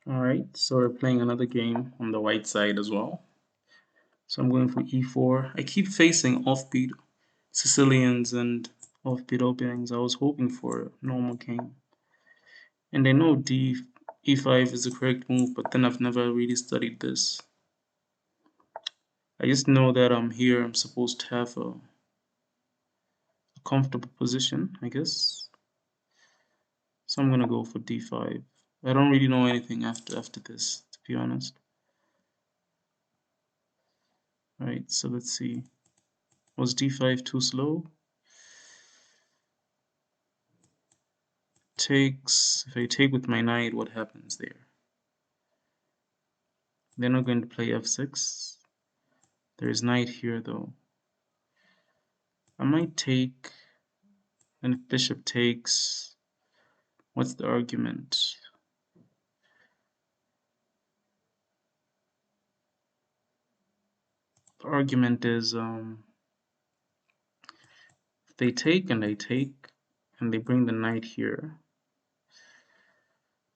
Alright, so we're playing another game on the white side as well. So I'm going for e4. I keep facing offbeat Sicilians and offbeat openings. I was hoping for a normal game. And I know e5 is the correct move, but then I've never really studied this. I just know that I'm here, I'm supposed to have a comfortable position, I guess. So I'm gonna go for d5. I don't really know anything after this, to be honest. Alright, so let's see. Was d5 too slow? Takes, if I take with my knight, what happens there? They're not going to play f6. There's knight here though. I might take, and if bishop takes, what's the argument? The argument is if they take and I take and they bring the knight here,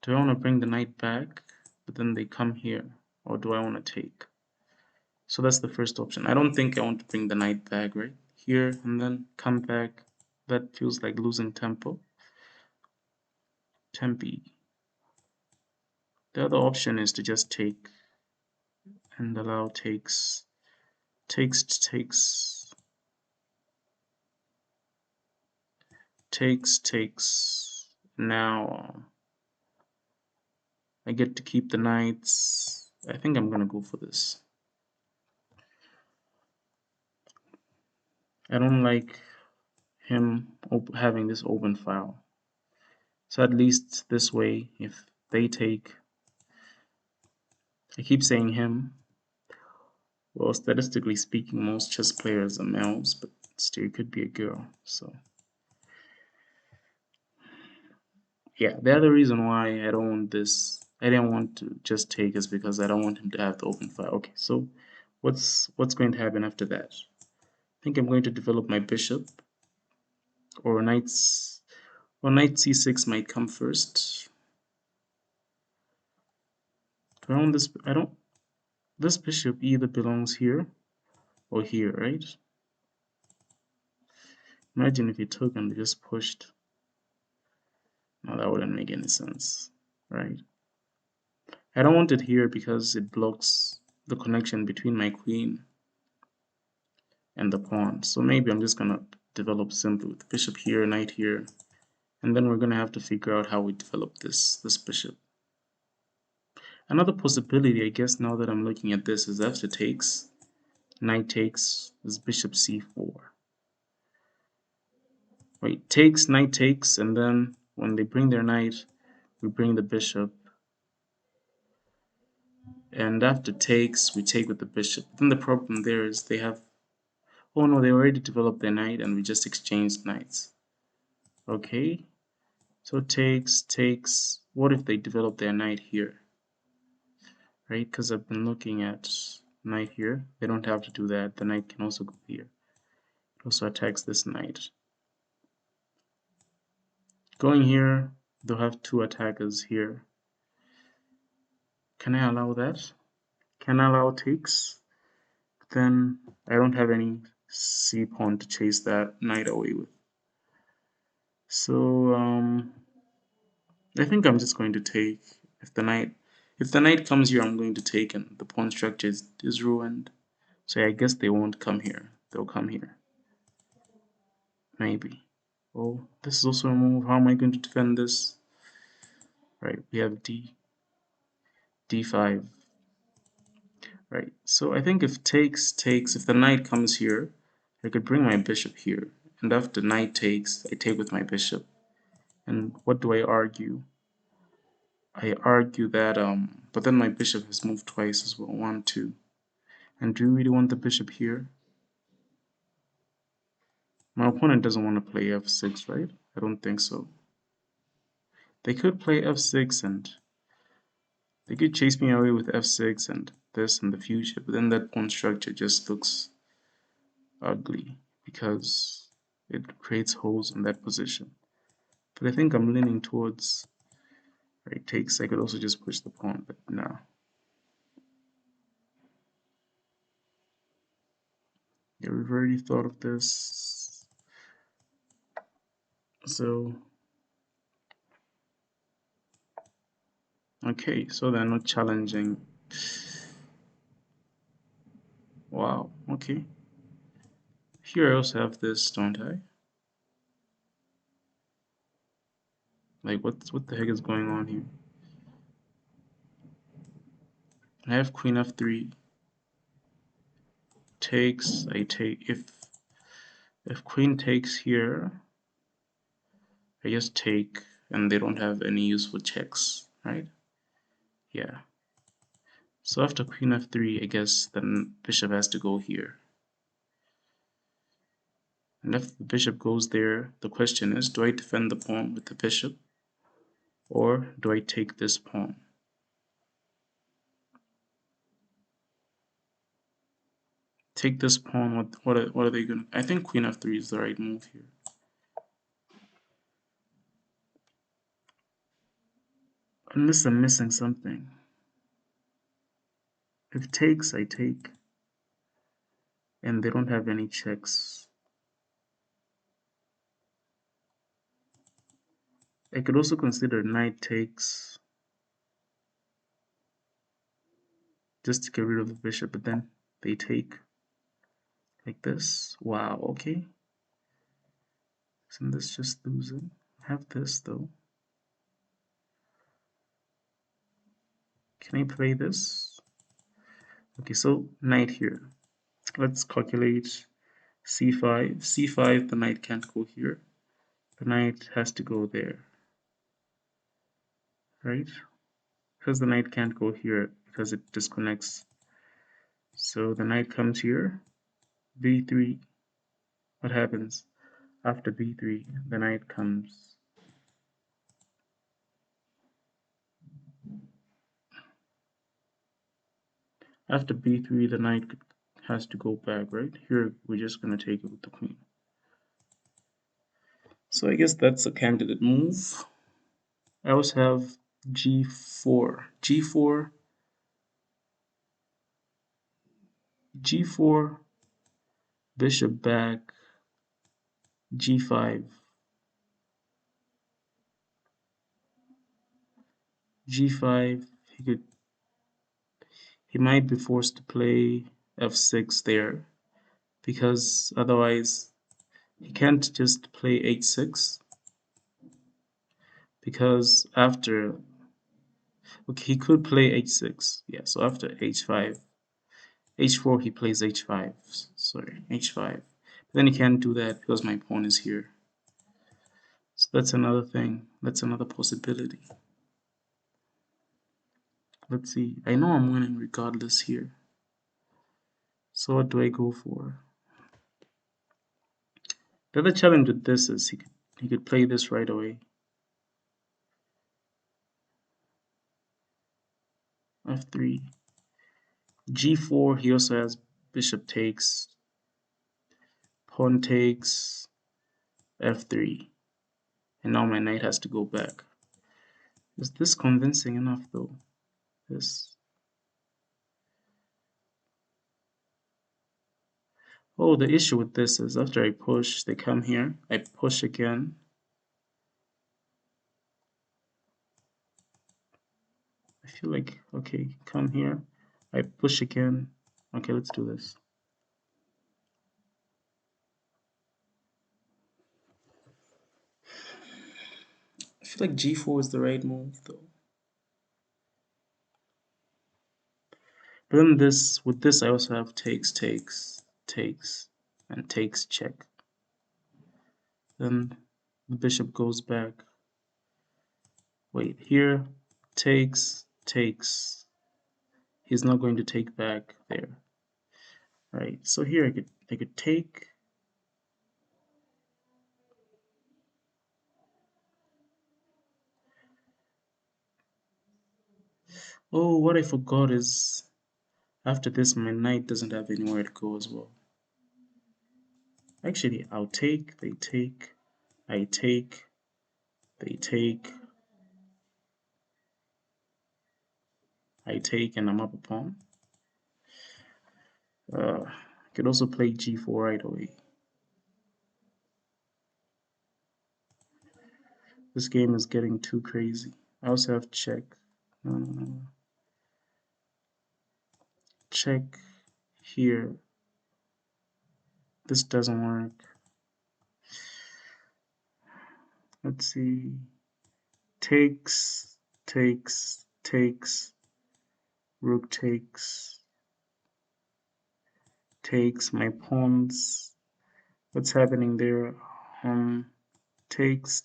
do I want to bring the knight back but then they come here, or do I want to take? So that's the first option. I don't think I want to bring the knight back, right? Here and then come back. That feels like losing tempo. Tempi. The other option is to just take and allow takes. Now I get to keep the knights. I think I'm gonna go for this. I don't like him having this open file. So at least this way, if they take, I keep saying him. Well, statistically speaking, most chess players are males, but still it could be a girl. So yeah, the other reason why I don't want this, I didn't want to just take, is because I don't want him to have the open file. Okay, so what's going to happen after that? I think I'm going to develop my bishop, or knight c6 might come first. Do I want this? I don't. This bishop either belongs here or here, right? Imagine if he took and just pushed. No, that wouldn't make any sense, right? I don't want it here because it blocks the connection between my queen and the pawn. So maybe I'm just gonna develop simply with bishop here, knight here, and then we're gonna have to figure out how we develop this bishop. Another possibility, I guess, now that I'm looking at this, is after takes, knight takes, is bishop c4. Wait, takes, knight takes, and then when they bring their knight, we bring the bishop. And after takes, we take with the bishop. Then the problem there is they have, oh no, they already developed their knight and we just exchanged knights. Okay, so takes, what if they develop their knight here? Right, because I've been looking at knight here. They don't have to do that. The knight can also go here. It also attacks this knight. Going here, they'll have two attackers here. Can I allow that? Can I allow takes? Then I don't have any c pawn to chase that knight away with. So I think I'm just going to take. If the knight comes here, I'm going to take, and the pawn structure is ruined. So I guess they won't come here. They'll come here. Maybe. Oh, this is also a move. How am I going to defend this? Right, we have d5. Right, so I think if takes, if the knight comes here, I could bring my bishop here. And after knight takes, I take with my bishop. And what do I argue? I argue that, but then my bishop has moved twice as well. 1, 2. And do you really want the bishop here? My opponent doesn't want to play f6, right? I don't think so. They could play f6 and they could chase me away with f6 and this in the future, but then that pawn structure just looks ugly because it creates holes in that position. But I think I'm leaning towards Right, takes. I could also just push the pawn, but no. Yeah, we've already thought of this. So, okay, so they're not challenging. Wow, okay. Here I also have this, don't I? Like, what the heck is going on here? I have queen f3, takes, I take. If queen takes here, I just take, and they don't have any useful checks, right? Yeah. So after queen f3, I guess then bishop has to go here. And if the bishop goes there, the question is, do I defend the pawn with the bishop, or do I take this pawn? Take this pawn, what are they gonna... I think queen f3 is the right move here. Unless I'm missing something. If takes, I take. And they don't have any checks. I could also consider knight takes, just to get rid of the bishop, but then they take like this. Wow, okay. Isn't this just losing? I have this though. Can I play this? Okay, so knight here. Let's calculate c5. c5, the knight can't go here. The knight has to go there, right? Because the knight can't go here because it disconnects. So the knight comes here, b3. What happens? After b3, the knight comes. After b3, the knight has to go back, right? Here, we're just going to take it with the queen. So I guess that's a candidate move. I also have g4. g4, g4, bishop back, g5, g5. He might be forced to play f6 there, because otherwise he can't just play h6, because after, okay, he could play h6, yeah, so after h5, h4 he plays h5, sorry, h5, but then he can't do that because my pawn is here. So that's another thing, that's another possibility. Let's see, I know I'm winning regardless here, so what do I go for? The other challenge with this is he could play this right away. f3, g4, he also has bishop takes, pawn takes, f3, and now my knight has to go back. Is this convincing enough though? This. Oh, the issue with this is after I push, they come here, I push again. I feel like, okay, come here, I push again. Okay, let's do this. I feel like g4 is the right move though. But then this, with this I also have takes, takes, takes, and takes check. Then the bishop goes back. Wait, here, takes, takes. He's not going to take back there. Right, so here I could take. Oh, what I forgot is after this my knight doesn't have anywhere to go as well. Actually, I'll take, they take, I take, they take. I take and I'm up a pawn. I could also play g4 right away. This game is getting too crazy. I also have check. No. Check here. This doesn't work. Let's see. Takes, takes, rook takes my pawns. What's happening there? Takes,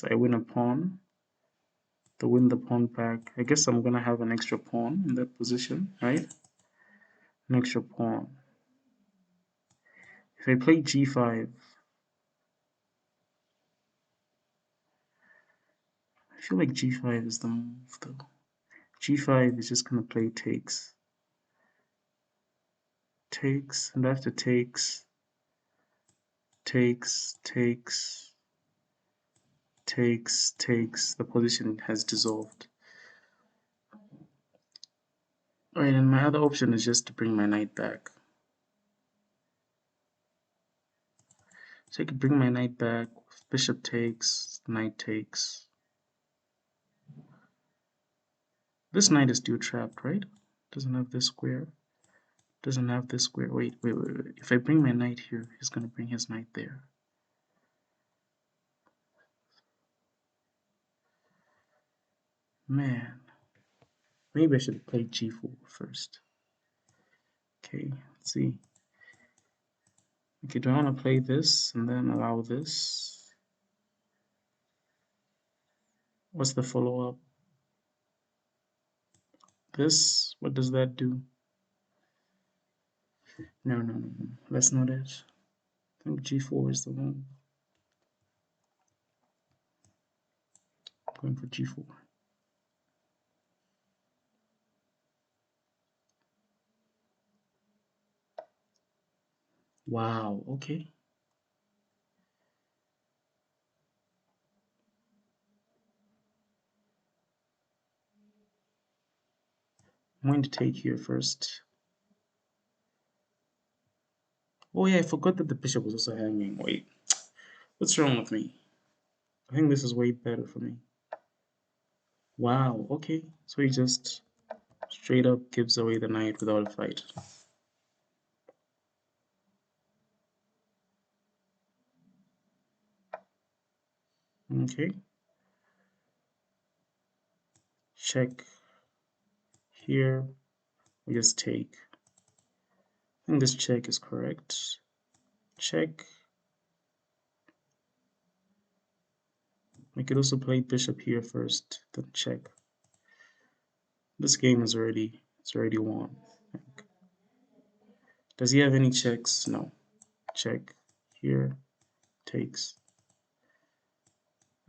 I win a pawn. To win the pawn back. I guess I'm gonna have an extra pawn in that position, right? An extra pawn. If I play g5, I feel like g5 is the move though. g5 is just gonna play takes. Takes, and after takes, the position has dissolved. Alright, and my other option is just to bring my knight back. So I could bring my knight back, bishop takes, knight takes. This knight is still trapped, right? Doesn't have this square. Doesn't have this square. Wait. If I bring my knight here, he's gonna bring his knight there. Man. Maybe I should play g4 first. Okay, let's see. Okay, do I want to play this and then allow this? What's the follow-up? This, what does that do? No. That's not it. I think g4 is the one. I'm going for g4. Wow, okay. I'm going to take here first. Oh yeah, I forgot that the bishop was also hanging. Wait, what's wrong with me? I think this is way better for me. Wow, okay. So he just straight up gives away the knight without a fight. Okay. Check here. We just take. I think this check is correct. Check. We could also play bishop here first, then check. This game is already won. Does he have any checks? No. Check here. Takes.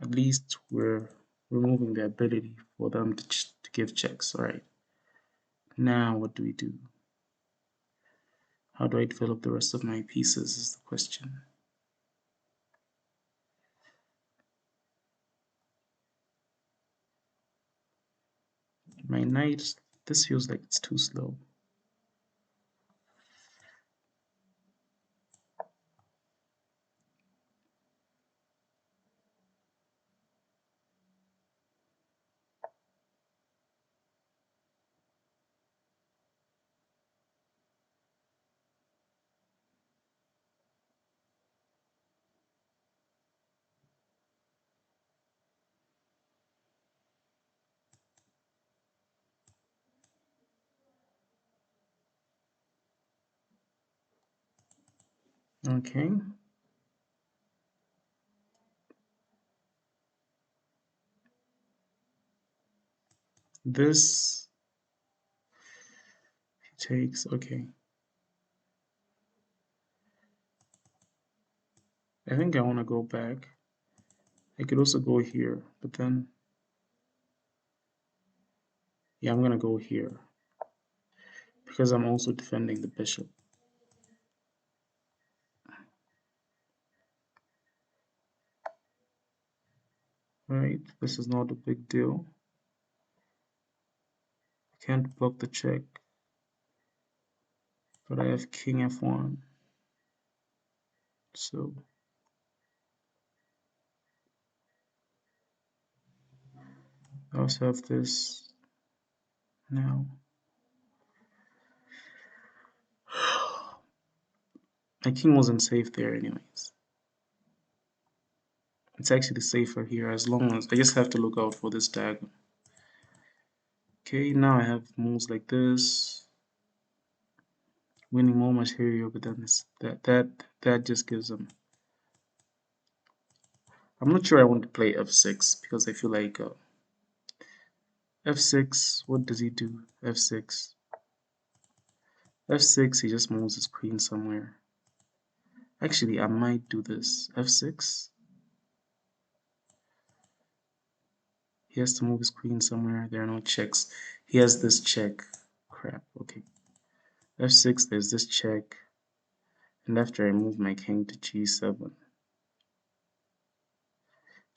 At least we're removing the ability for them to give checks. All right. Now what do we do? How do I develop the rest of my pieces is the question. My knight, this feels like it's too slow. Okay. This takes, okay. I think I want to go back. I could also go here, but then, yeah, I'm going to go here because I'm also defending the bishop. Right, this is not a big deal. I can't block the check, but I have king f1. So I also have this now. My king wasn't safe there anyways. It's actually safer here as long as I just have to look out for this dagger. Okay, now I have moves like this, winning more material, but then that just gives them. I'm not sure I want to play f6 because I feel like f6. What does he do? f6. f6. He just moves his queen somewhere. Actually, I might do this. f6. He has to move his queen somewhere. There are no checks. He has this check. Crap. Okay. f6. There's this check. And after I move my king to g7,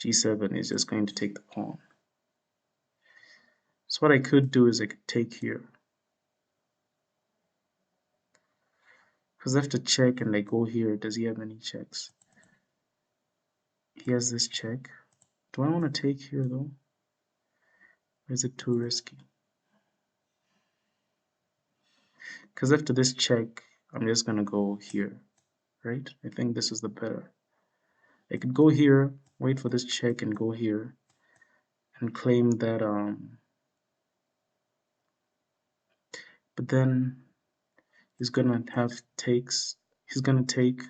g7 is just going to take the pawn. So what I could do is I could take here. Because I have to check and I go here. Does he have any checks? He has this check. Do I want to take here though? Or is it too risky? Because after this check, I'm just going to go here. Right? I think this is the better. I could go here, wait for this check and go here. And claim that but then he's gonna have takes. He's gonna take,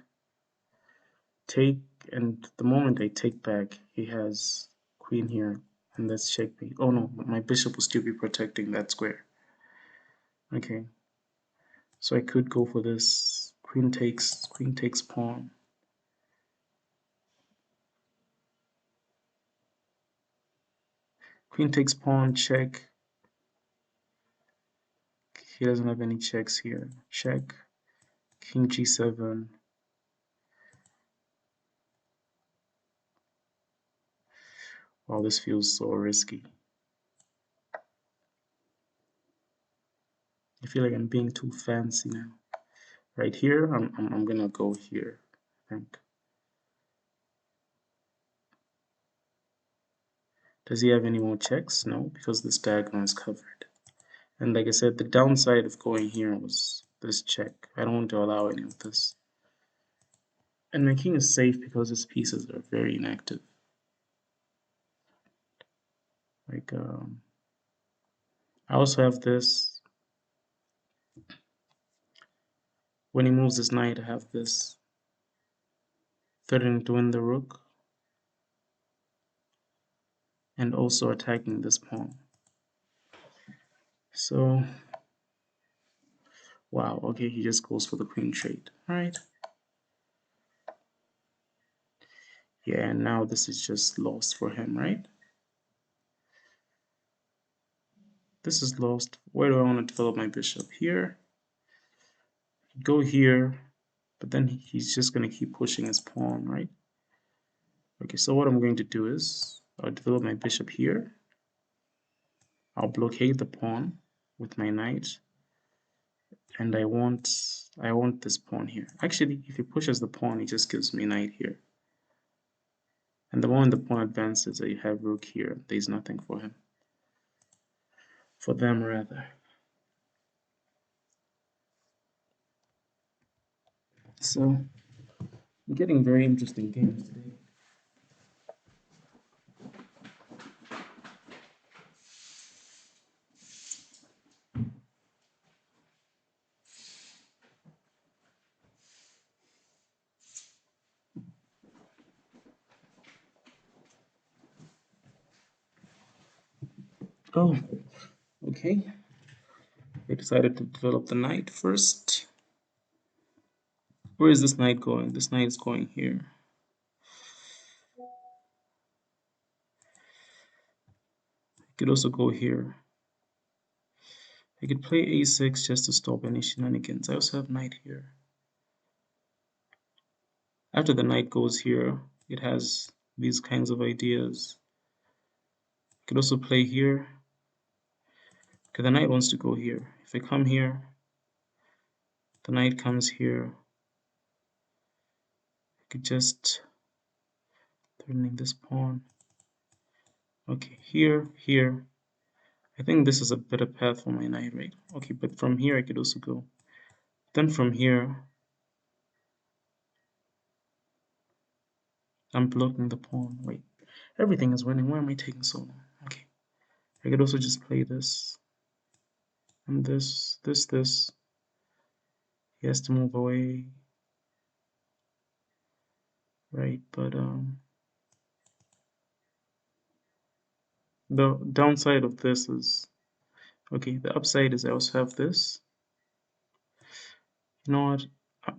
and the moment I take back, he has queen here, and that's checkmate. Oh no, my bishop will still be protecting that square. Okay, so I could go for this. Queen takes pawn. Queen takes pawn, check. He doesn't have any checks here. Check. King g7. Wow, this feels so risky. I feel like I'm being too fancy now. Right here, I'm gonna go here, I think. Does he have any more checks? No, because this diagonal is covered. And like I said, the downside of going here was this check. I don't want to allow any of this. And my king is safe because his pieces are very inactive. Like, I also have this. When he moves his knight, I have this, threatening to win the rook, and also attacking this pawn. So, wow, okay, he just goes for the queen trade. Alright. Yeah, and now this is just lost for him, right? This is lost. Where do I want to develop my bishop? Here. Go here, but then he's just going to keep pushing his pawn, right? Okay, so what I'm going to do is I'll develop my bishop here. I'll blockade the pawn with my knight, and I want this pawn here. Actually, if he pushes the pawn, he just gives me knight here. And the moment the pawn advances, I have rook here. There's nothing for him. For them, rather. So, I'm getting very interesting games today. Oh, okay. I decided to develop the knight first. Where is this knight going? This knight is going here. I could also go here. I could play a6 just to stop any shenanigans. I also have knight here. After the knight goes here, it has these kinds of ideas. Could also play here. Okay, the knight wants to go here. If I come here, the knight comes here. I could just turning this pawn. Okay, here, here. I think this is a better path for my knight, right? Okay, but from here I could also go. Then from here, I'm blocking the pawn. Wait, everything is winning. Why am I taking so long? Okay, I could also just play this and this. He has to move away, right? But the downside of this is, okay, the upside is I also have this. You know what?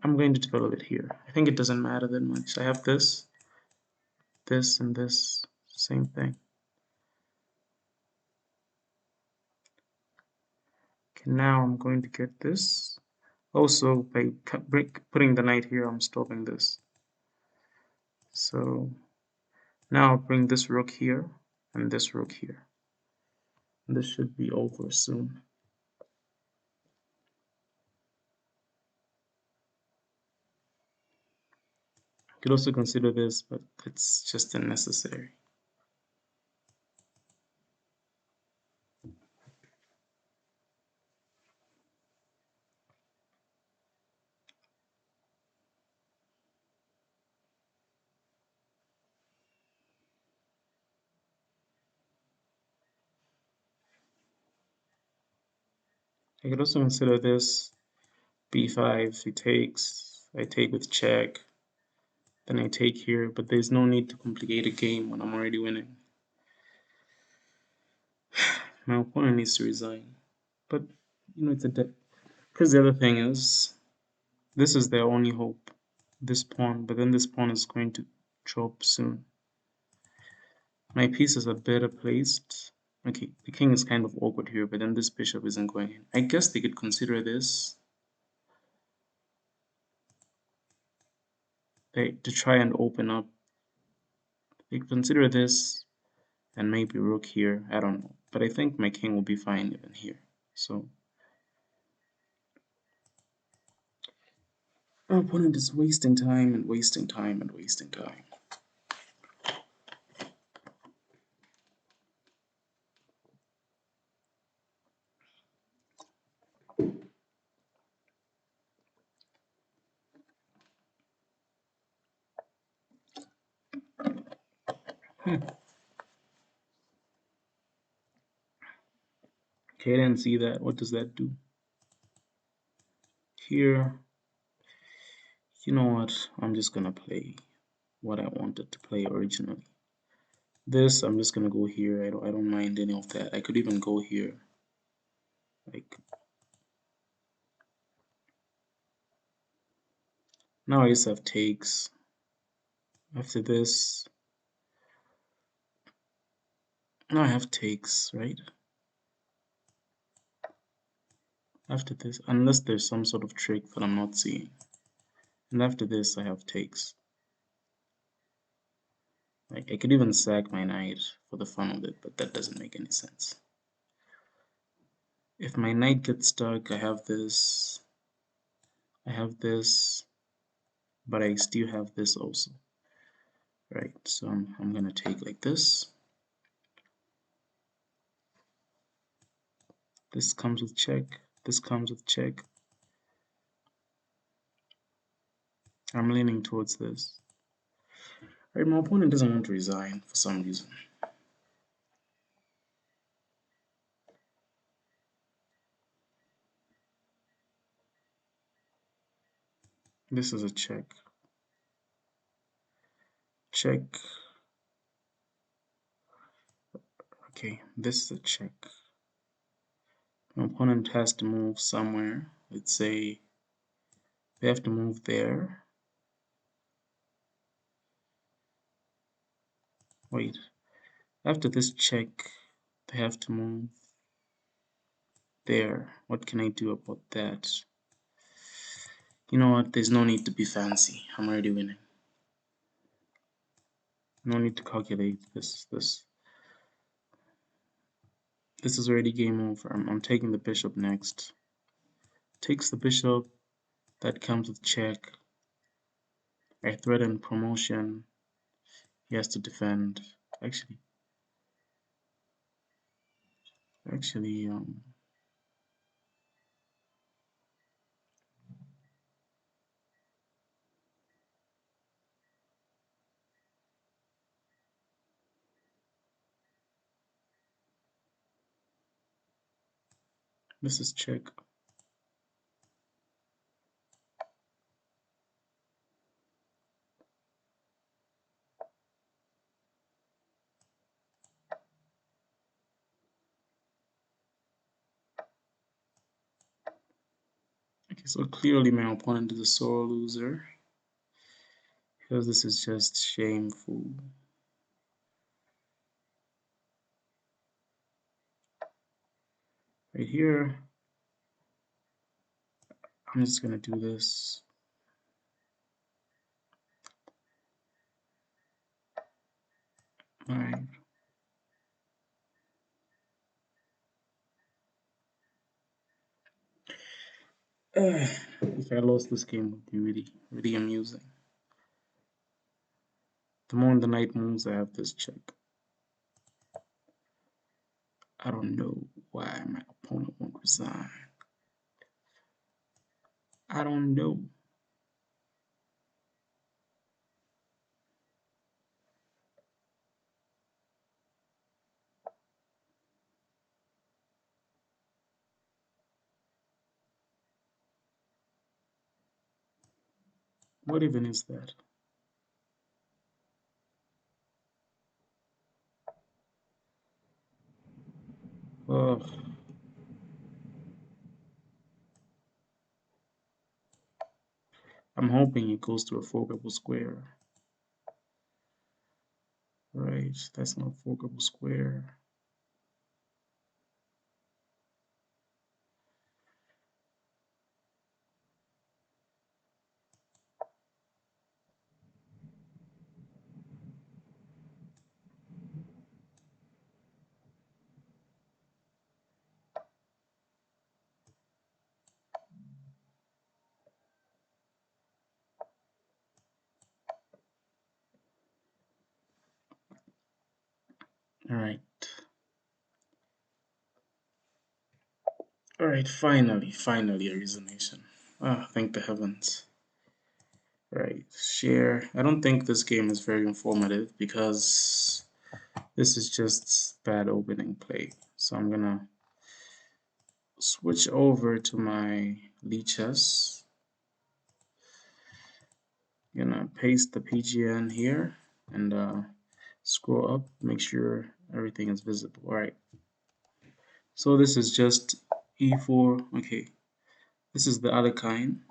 I'm going to develop it here. I think it doesn't matter that much. I have this, and this, same thing. Okay, now I'm going to get this. Also, by putting the knight here, I'm stopping this. So now I'll bring this rook here and this rook here. This should be over soon. You could also consider this, but it's just unnecessary. I could also consider this b5, he takes, I take with check, then I take here, but there's no need to complicate a game when I'm already winning. My opponent needs to resign. But, you know, it's a because the other thing is, this is their only hope, this pawn, but then this pawn is going to drop soon. My pieces are better placed. Okay, the king is kind of awkward here, but then this bishop isn't going in. I guess they could consider this to try and open up. They could consider this and maybe rook here. I don't know. But I think my king will be fine even here. So my opponent is wasting time and wasting time and wasting time. Okay, I didn't see that. What does that do? Here, you know what? I'm just gonna play what I wanted to play originally. This, I'm just gonna go here. I don't mind any of that. I could even go here. Like, now I just have takes. After this, now I have takes, right? After this, unless there's some sort of trick that I'm not seeing. And after this, I have takes. Like, I could even sack my knight for the fun of it, but that doesn't make any sense. If my knight gets stuck, I have this, but I still have this also. Right, so I'm gonna take like this. This comes with check, this comes with check. I'm leaning towards this. Right, my opponent doesn't want to resign for some reason. This is a check. Check. Okay, this is a check. My opponent has to move somewhere. Let's say they have to move there. Wait, after this check, they have to move there. What can I do about that? You know what? There's no need to be fancy. I'm already winning. No need to calculate this. This is already game over. I'm taking the bishop next. Takes the bishop. That comes with check. I threaten promotion. He has to defend. Actually, actually, this is check. Okay, so clearly my opponent is a sore loser because this is just shameful. Right here, I'm just gonna do this. All right. If I lost this game, it would be really, really amusing. The more the knight moves, I have this check. I don't know why my opponent won't resign. I don't know. What even is that? Oh, I'm hoping it goes to a four-double square. Right, that's not a four-double square. All right. All right, finally a resonation. Ah, thank the heavens. Right, share. I don't think this game is very informative because this is just bad opening play. So I'm gonna switch over to my lichess. Gonna paste the PGN here and scroll up, make sure everything is visible. All right. So this is just e4. Okay, this is the Alekhine.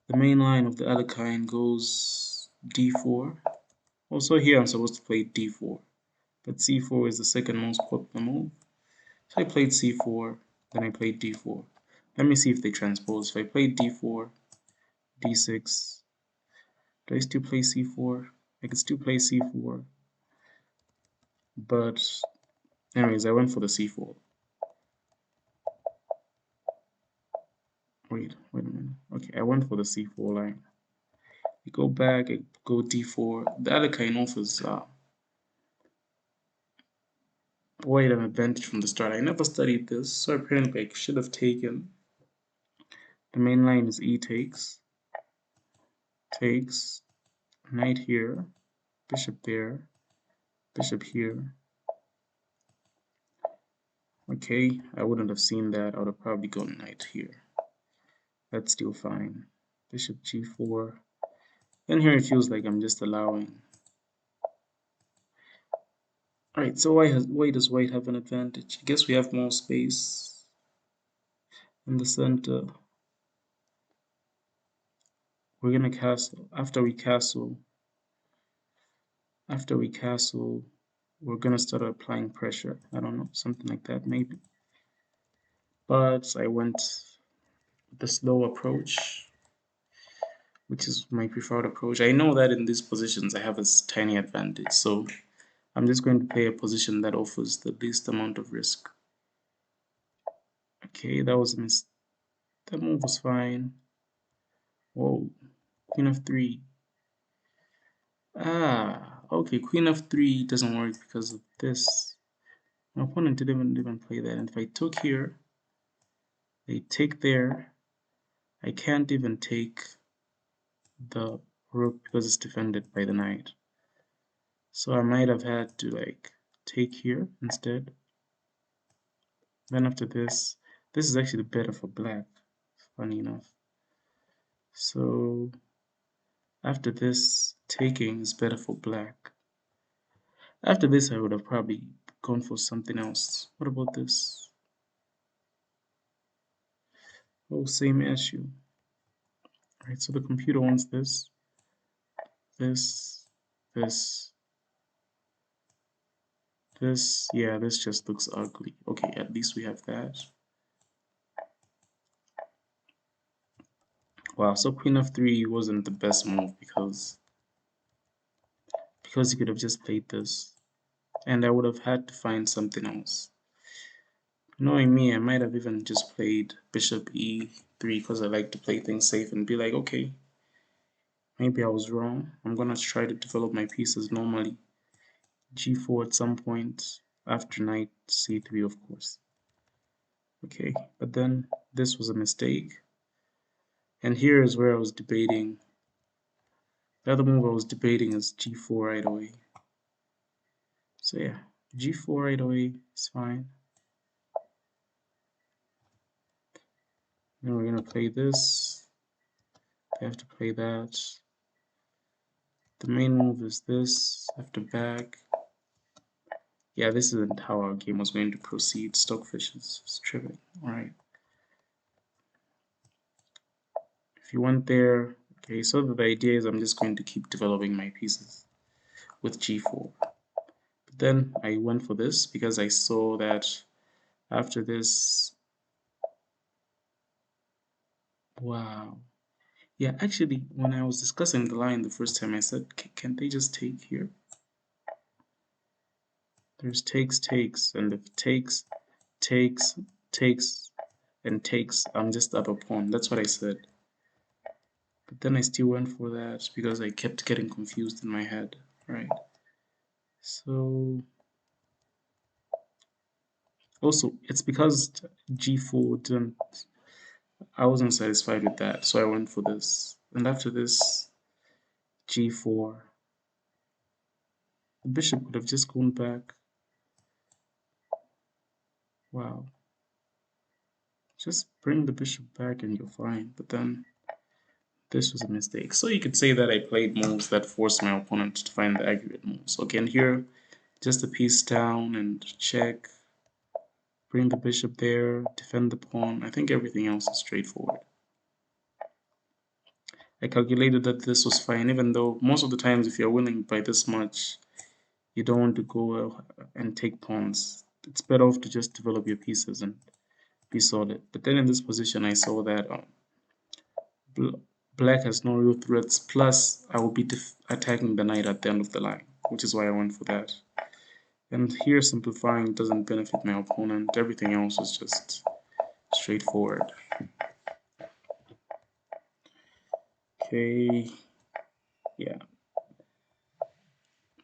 The main line of the Alekhine goes d4. Also here I'm supposed to play d4, but c4 is the second most popular move. So I played c4, then I played d4. Let me see if they transpose. If I played d4, d6, do I still play c4? I could still play c4, but anyways, I went for the c4. Wait a minute. Okay, I went for the c4 line. I go back, I go d4. The other kind offers quite an advantage from the start. I never studied this, so apparently I should have taken. The main line is e takes, knight here, bishop there, bishop here. Okay, I wouldn't have seen that. I would have probably gone knight here. That's still fine. Bishop g4. Then here it feels like I'm just allowing. Alright, so why does white have an advantage? I guess we have more space in the center. We're gonna castle. After we castle, we're gonna start applying pressure. I don't know, something like that maybe. But I went the slow approach, which is my preferred approach. I know that in these positions I have a tiny advantage, so I'm just going to play a position that offers the least amount of risk. Okay, that was a mistake. That move was fine. Whoa, queen of 3. Okay, queen of 3 doesn't work because of this. My opponent didn't even play that. And if I took here, they take there. I can't even take the rook because it's defended by the knight. So I might have had to like take here instead. Then after this is actually better for black, funny enough. So after this, taking is better for black. After this, I would have probably gone for something else. What about this? Oh, same issue. Right, so the computer wants this, this, this, this. Yeah, this just looks ugly. Okay, at least we have that. Wow, so queen of 3 wasn't the best move because he could have just played this, and I would have had to find something else. Knowing me, I might have even just played bishop e3 because I like to play things safe and be like, okay, maybe I was wrong. I'm gonna try to develop my pieces normally. g4 at some point after knight c3, of course. Okay, but then this was a mistake. And here is where I was debating. The other move I was debating is g4 right away. So yeah, g4 right away is fine. Then we're gonna play this. I have to play that. The main move is this, after back. Yeah, this isn't how our game was going to proceed. Stockfish is tripping. Alright. If you went there, okay, so the idea is I'm just going to keep developing my pieces with g4. But then I went for this because I saw that after this, wow. Yeah, actually, when I was discussing the line the first time, I said, can't they just take here? There's takes, and if takes, takes, and takes, I'm just up a pawn. That's what I said. But then I still went for that because I kept getting confused in my head, right? So also it's because g4 didn't, I wasn't satisfied with that, so I went for this. And after this, g4, the bishop would have just gone back. Wow. Just bring the bishop back and you're fine. But then this was a mistake. So you could say that I played moves that forced my opponent to find the accurate moves. Okay, and here, just a piece down and check. Bring the bishop there, defend the pawn. I think everything else is straightforward. I calculated that this was fine, even though most of the times if you're winning by this much, you don't want to go and take pawns. It's better off to just develop your pieces and be solid. But then in this position, I saw that black has no real threats, plus I will be attacking the knight at the end of the line, which is why I went for that. And here simplifying doesn't benefit my opponent, everything else is just straightforward. Okay, yeah.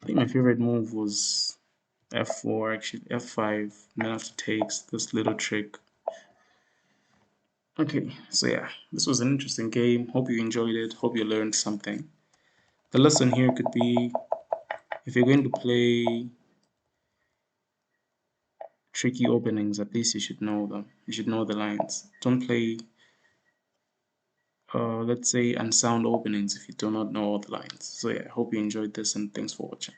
I think my favorite move was f4, actually f5, and then after takes, this little trick. Okay, so yeah, this was an interesting game. Hope you enjoyed it, hope you learned something. The lesson here could be, if you're going to play tricky openings, at least you should know them. You should know the lines. Don't play, let's say, unsound openings if you do not know all the lines. So yeah, I hope you enjoyed this and thanks for watching.